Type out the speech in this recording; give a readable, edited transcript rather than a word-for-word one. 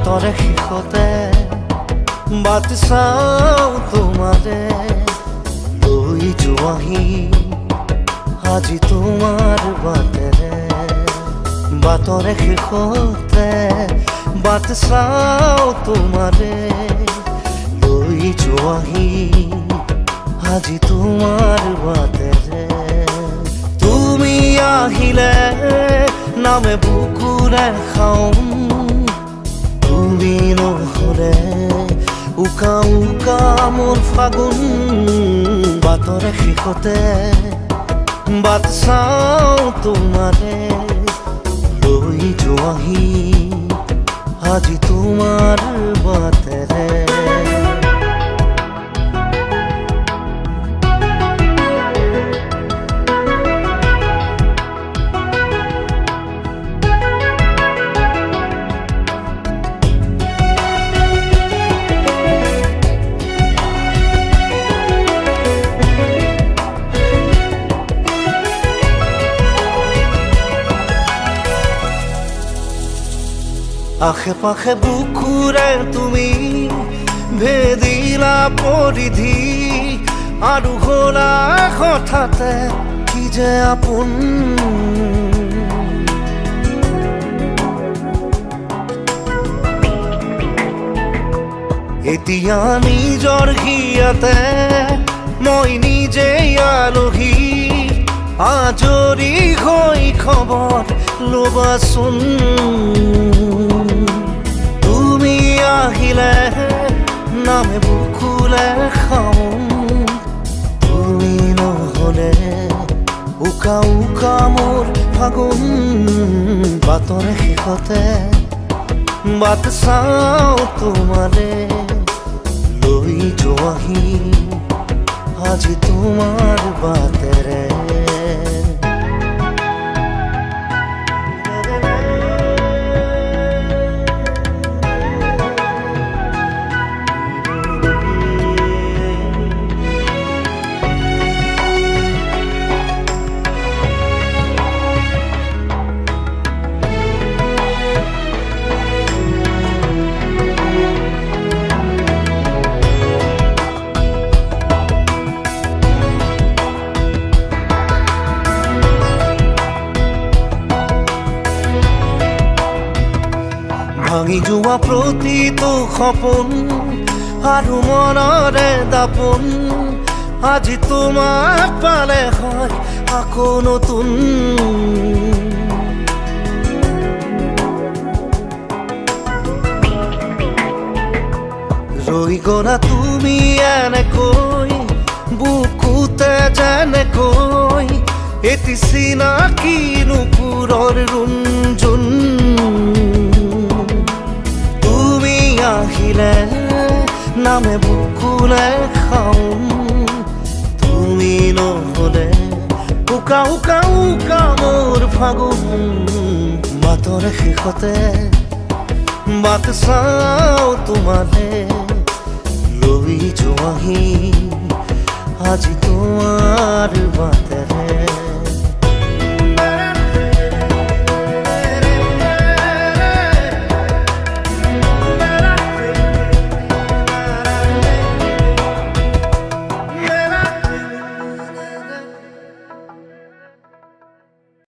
বাটৰে শেষতে বাট চাওঁ তোমাৰে লৈ যোৱাহি আজি তোমাৰ বাটেৰে বাটৰে শেষতে বাট চাওঁ তোমাৰে লৈ যোৱাহি আজি তোমাৰ বাটেৰে তুমি আহিলে নামে বুকুৰে খাওঁ তুমি নহ'লে উকা উকা মোৰ ফাগুন বাটৰে শেষতে বাট চাওঁ তোমাৰে লৈ যোৱাহি আজি তোমাৰ বাটেৰে আশে পাশে বুকুৰে তুমি ভেদিলা পৰিধি আৰু হ'লা হঠাতে কি যে আপোন এতিয়া নিজৰ হিয়াতে মই নিজেই আলহী আজৰি হৈ খবৰ ল'বাচোন তুমি আহিলে নামে বুকুলে খাওঁ তুমি নহ'লে উকা উকা মোৰ ফাগুন বাটৰে শেষতে বাট চাওঁ তোমাৰে লৈ যোৱাহি আজি তোমাৰ বাটেৰে ভাঙি যোৱা প্ৰতিটো সপোন আৰু মনৰে দাপোন আজি তোমাক পালে হয় আকৌ নতুন ৰৈ গ'লা তুমি এনেকৈ বুকুতে যেনেকৈ এটি চিনাকি নুপুৰৰ ৰুণজুন আহিলে নামে বুকুলে খাওঁ তুমি নহ'লে উকা উকা উকা মোৰ ফাগুন বাটৰে শেষতে বাট চাওঁ তোমাৰে লৈ যোৱাহি আজি তোমাৰ বাটেৰে